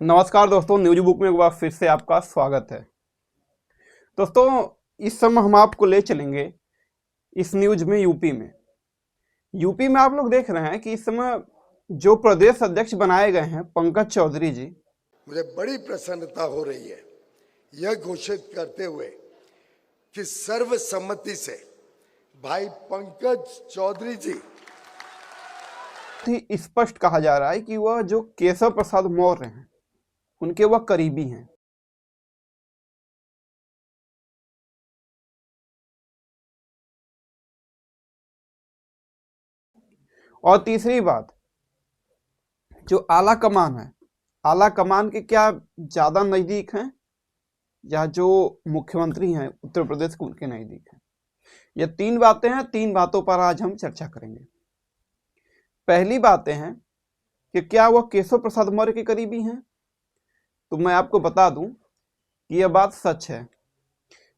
नमस्कार दोस्तों, news book में एक बार फिर से आपका स्वागत है। दोस्तों, इस समय हम आपको ले चलेंगे इस न्यूज में यूपी में आप लोग देख रहे हैं कि इस समय जो प्रदेश अध्यक्ष बनाए गए हैं पंकज चौधरी जी, मुझे बड़ी प्रसन्नता हो रही है यह घोषित करते हुए कि सर्वसम्मति से भाई पंकज चौधरी जी ही स्पष्ट कहा जा रहा है कि वह जो केशव प्रसाद मौर्य हैं उनके वह करीबी हैं। और तीसरी बात, जो आला कमान है, आला कमान के क्या ज्यादा नजदीक हैं या जो मुख्यमंत्री हैं उत्तर प्रदेश के उनके नजदीक हैं। ये तीन बातें हैं, तीन बातों पर आज हम चर्चा करेंगे। पहली बातें हैं कि क्या वह केशव प्रसाद मौर्य के करीबी हैं, तो मैं आपको बता दूं कि यह बात सच है।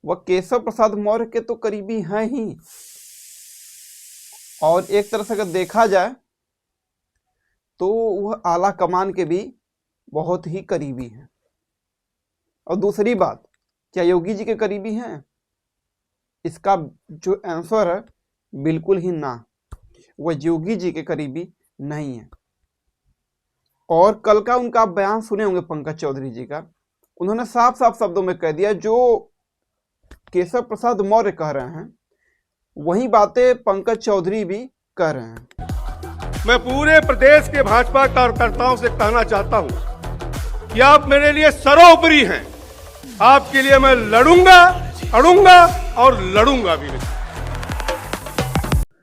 वह केशव प्रसाद मौर्य के तो करीबी हैं ही, और एक तरह से अगर देखा जाए तो वह आला कमान के भी बहुत ही करीबी हैं। और दूसरी बात, क्या योगी जी के करीबी हैं? इसका जो आंसर है बिल्कुल ही ना, वह योगी जी के करीबी नहीं है। और कल का उनका आप बयान सुने होंगे पंकज चौधरी जी का, उन्होंने साफ साफ शब्दों में कह दिया जो केशव प्रसाद मौर्य कह रहे हैं वही बातें पंकज चौधरी भी कह रहे हैं। मैं पूरे प्रदेश के भाजपा कार्यकर्ताओं से कहना चाहता हूं कि आप मेरे लिए सर्वोपरि हैं। आपके लिए मैं लड़ूंगा, अड़ूंगा और लड़ूंगा भी।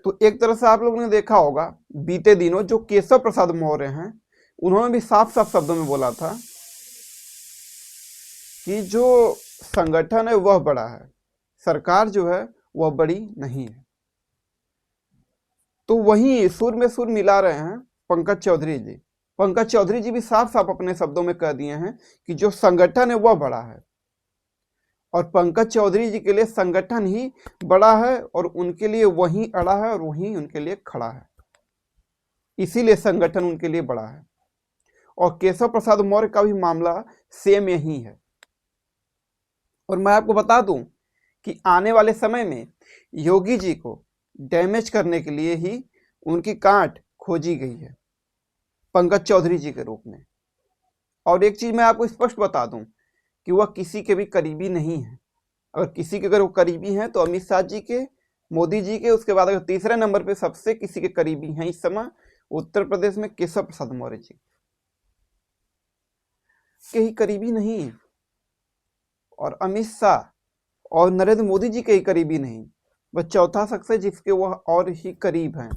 तो एक तरह से आप लोगों ने देखा होगा बीते दिनों जो केशव प्रसाद मौर्य हैं उन्होंने भी साफ साफ शब्दों में बोला था कि जो संगठन है वह बड़ा है, सरकार जो है वह बड़ी नहीं है। तो वहीं सुर में सुर मिला रहे हैं पंकज चौधरी जी। पंकज चौधरी जी भी साफ साफ अपने शब्दों में कह दिए हैं कि जो संगठन है वह बड़ा है, और पंकज चौधरी जी के लिए संगठन ही बड़ा है और उनके लिए वही अड़ा है और वही उनके लिए खड़ा है, इसीलिए संगठन उनके लिए बड़ा है। और केशव प्रसाद मौर्य का भी मामला सेम यही है। और मैं आपको बता दूं कि आने वाले समय में योगी जी को डैमेज करने के लिए ही उनकी काट खोजी गई है पंकज चौधरी जी के रूप में। और एक चीज मैं आपको स्पष्ट बता दूं कि वह किसी के भी करीबी नहीं है। अगर किसी के अगर वो करीबी हैं तो अमित शाह जी के, मोदी जी के, उसके बाद अगर तीसरे नंबर पे सबसे किसी के करीबी हैं इस समय उत्तर प्रदेश में केशव प्रसाद मौर्य जी के ही करीबी नहीं, और अमित शाह और नरेंद्र मोदी जी के ही करीबी नहीं। वह चौथा शख्स है जिसके वह और ही करीब हैं,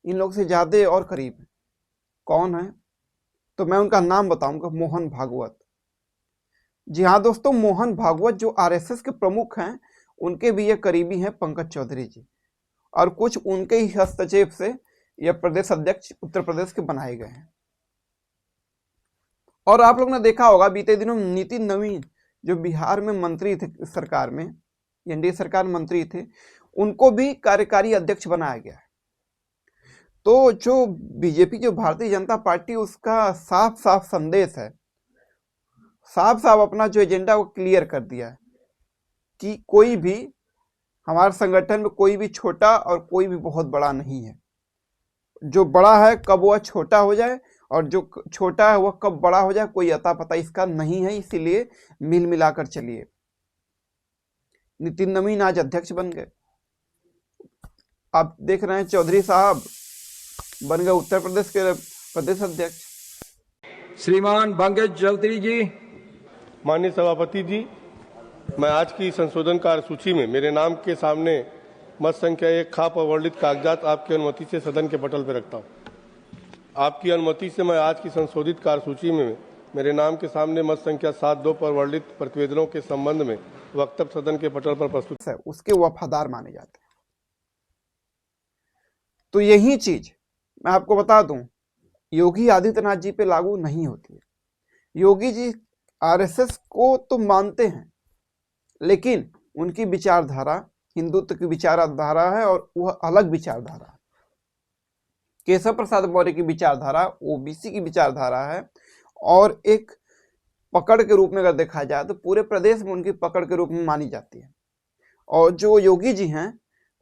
इन लोग से ज्यादा और करीब हैं। कौन है? तो मैं उनका नाम बताऊंगा, मोहन भागवत। जी हाँ दोस्तों, मोहन भागवत जो आरएसएस के प्रमुख हैं उनके भी ये करीबी हैं पंकज चौधरी जी, और कुछ उनके ही हस्तक्षेप से यह प्रदेश अध्यक्ष उत्तर प्रदेश के बनाए गए हैं। और आप लोग ने देखा होगा बीते दिनों नितिन नवीन जो बिहार में मंत्री थे, सरकार में एनडीए सरकार मंत्री थे, उनको भी कार्यकारी अध्यक्ष बनाया गया है। तो जो बीजेपी, जो भारतीय जनता पार्टी, उसका साफ साफ संदेश है, साफ साफ अपना जो एजेंडा वो क्लियर कर दिया है कि कोई भी हमारे संगठन में कोई भी छोटा और कोई भी बहुत बड़ा नहीं है। जो बड़ा है कब वह छोटा हो जाए और जो छोटा है वह कब बड़ा हो जाए कोई अता पता इसका नहीं है, इसीलिए मिल मिलाकर चलिए। नितिन नवीन आज अध्यक्ष बन गए, आप देख रहे हैं चौधरी साहब बन गए उत्तर प्रदेश के प्रदेश अध्यक्ष। श्रीमान पंकज चौधरी जी। माननीय सभापति जी, मैं आज की संशोधन कार्यसूची में मेरे नाम के सामने मत संख्या 1 खाप और वर्णित कागजात आपकी अनुमति से सदन के पटल पर रखता हूं। आपकी अनुमति से मैं आज की संशोधित कार्यसूची में मेरे नाम के सामने मत संख्या 7-2 पर वर्णित प्रतिवेदनों के संबंध में वक्तव्य सदन के पटल पर प्रस्तुत है, उसके वफादार माने जाते हैं। तो यही चीज मैं आपको बता दूं योगी आदित्यनाथ जी पे लागू नहीं होती है। योगी जी आरएसएस को तो मानते हैं, लेकिन उनकी विचारधारा हिंदुत्व की विचारधारा है और वह अलग विचारधारा है। केशव प्रसाद मौर्य की विचारधारा ओबीसी की विचारधारा है और एक पकड़ के रूप में अगर देखा जाए तो पूरे प्रदेश में उनकी पकड़ के रूप में मानी जाती है। और जो योगी जी हैं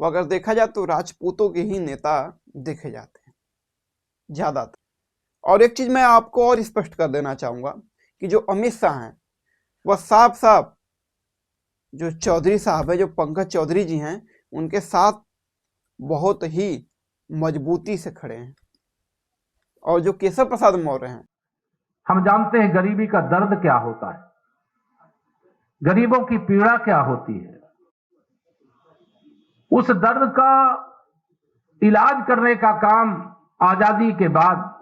वो अगर देखा जाए तो राजपूतों के ही नेता देखे जाते हैं ज्यादातर। और एक चीज मैं आपको और स्पष्ट कर देना चाहूंगा कि जो अमित शाह हैं वह साफ साफ जो चौधरी साहब है, जो पंकज चौधरी जी हैं, उनके साथ बहुत ही मजबूती से खड़े हैं। और जो केशव प्रसाद मौर्य हैं, हम जानते हैं गरीबी का दर्द क्या होता है, गरीबों की पीड़ा क्या होती है। उस दर्द का इलाज करने का काम आजादी के बाद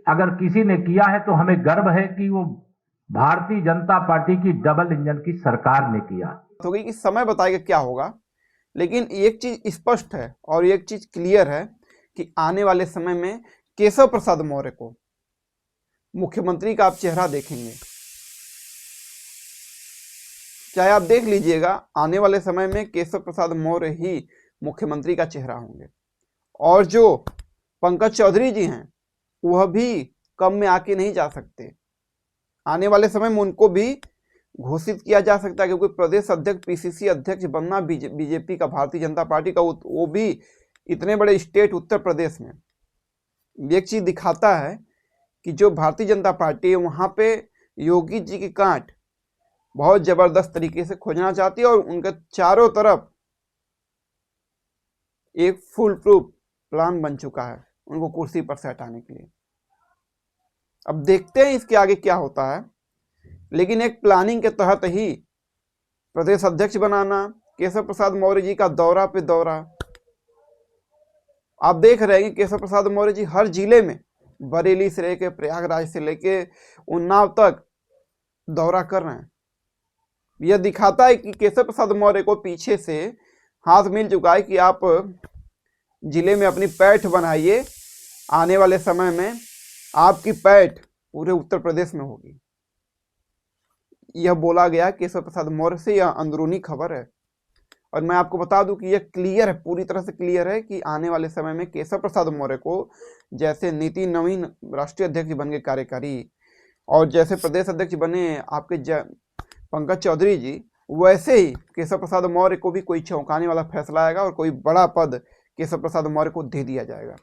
अगर किसी ने किया है तो हमें गर्व है कि वो भारतीय जनता पार्टी की डबल इंजन की सरकार ने किया। होगी कि समय बताएगा क्या होगा, लेकिन एक चीज स्पष्ट है और एक चीज क्लियर है कि आने वाले समय में केशव प्रसाद मौर्य को मुख्यमंत्री का आप चेहरा देखेंगे। चाहे आप देख लीजिएगा, आने वाले समय में केशव प्रसाद मौर्य ही मुख्यमंत्री का चेहरा होंगे। और जो पंकज चौधरी जी हैं वह भी कम में आके नहीं जा सकते। आने वाले समय में उनको भी घोषित किया जा सकता है, क्योंकि प्रदेश अध्यक्ष, पीसीसी अध्यक्ष बनना बीजेपी का, भारतीय जनता पार्टी का, वो भी इतने बड़े स्टेट उत्तर प्रदेश में, एक चीज दिखाता है कि जो भारतीय जनता पार्टी है वहां पे योगी जी की कांट बहुत जबरदस्त तरीके से खोजना चाहती है और उनके चारों तरफ एक फुल प्रूफ प्लान बन चुका है उनको कुर्सी पर से हटाने के लिए। अब देखते हैं इसके आगे क्या होता है, लेकिन एक प्लानिंग के तहत ही प्रदेश अध्यक्ष बनाना, केशव प्रसाद मौर्य जी का दौरा पे दौरा। आप देख रहे हैं कि केशव प्रसाद मौर्य जी हर जिले में, बरेली से लेके प्रयागराज से लेके उन्नाव तक दौरा कर रहे हैं। यह दिखाता है कि केशव प्रसाद मौर्य को पीछे से हाथ मिल चुका है कि आप जिले में अपनी पैठ बनाइए, आने वाले समय में आपकी पैठ पूरे उत्तर प्रदेश में होगी। यह बोला गया केशव प्रसाद मौर्य से, यह अंदरूनी खबर है। और मैं आपको बता दूं कि यह क्लियर है, पूरी तरह से क्लियर है कि आने वाले समय में केशव प्रसाद मौर्य को जैसे नीति नवीन राष्ट्रीय अध्यक्ष बन गए कार्यकारी, और जैसे प्रदेश अध्यक्ष बने आपके पंकज चौधरी जी, वैसे ही केशव प्रसाद मौर्य को भी कोई चौंकाने वाला फैसला आएगा और कोई बड़ा पद केशव प्रसाद मौर्य को दे दिया जाएगा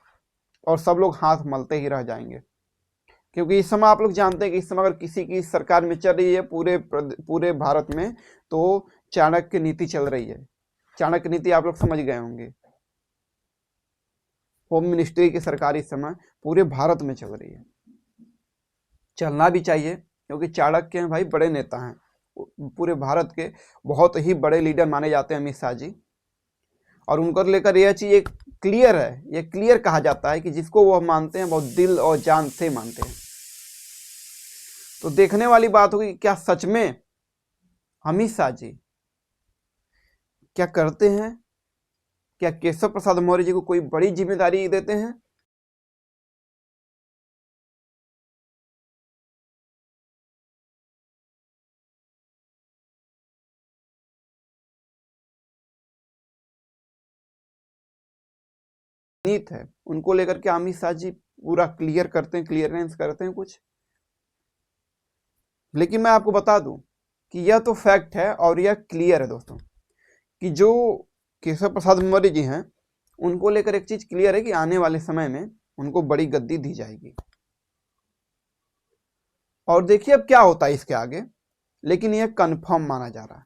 और सब लोग हाथ मलते ही रह जाएंगे। क्योंकि इस समय आप लोग जानते हैं कि इस समय अगर किसी की सरकार में चल रही है पूरे भारत में, तो चाणक्य नीति चल रही है। चाणक्य नीति आप लोग समझ गए होंगे। होम मिनिस्ट्री की सरकार इस समय पूरे भारत में चल रही है। चलना भी चाहिए, क्योंकि चाणक्य हैं भाई, बड़े नेता हैं, पूरे भारत के बहुत ही बड़े लीडर माने जाते हैं अमित शाह जी। और उनको लेकर यह चीज एक क्लियर है, ये क्लियर कहा जाता है कि जिसको वो मानते हैं बहुत दिल और जान से मानते हैं। तो देखने वाली बात होगी क्या सच में अमित शाह जी क्या करते हैं, क्या केशव प्रसाद मौर्य जी को कोई बड़ी जिम्मेदारी देते हैं। नीत है उनको लेकर के अमित शाह जी पूरा क्लियर करते हैं, क्लियरेंस करते हैं कुछ। लेकिन मैं आपको बता दूं कि यह तो फैक्ट है और यह क्लियर है दोस्तों कि जो केशव प्रसाद मौर्य जी हैं उनको लेकर एक चीज क्लियर है कि आने वाले समय में उनको बड़ी गद्दी दी जाएगी। और देखिए अब क्या होता है इसके आगे, लेकिन यह कंफर्म माना जा रहा है।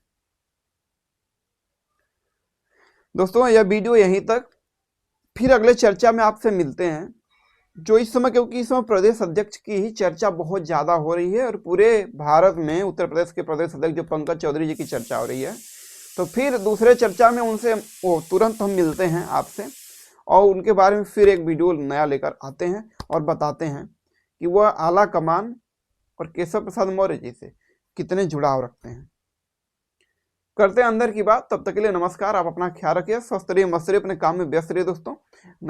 दोस्तों यह वीडियो यहीं तक, फिर अगले चर्चा में आपसे मिलते हैं। जो इस समय, क्योंकि इस समय प्रदेश अध्यक्ष की ही चर्चा बहुत ज्यादा हो रही है और पूरे भारत में उत्तर प्रदेश के प्रदेश अध्यक्ष जो पंकज चौधरी जी की चर्चा हो रही है, तो फिर दूसरे चर्चा में उनसे तुरंत हम मिलते हैं आपसे और उनके बारे में फिर एक वीडियो नया लेकर आते हैं और बताते हैं कि वह आला कमान और केशव प्रसाद मौर्य जी से कितने जुड़ाव रखते हैं। करते हैं अंदर की बात। तब तक के लिए नमस्कार। आप अपना ख्याल रखिए, स्वस्थ रहिए, मस्त रहिए, अपने काम में व्यस्त रहिए दोस्तों। नमस्कार।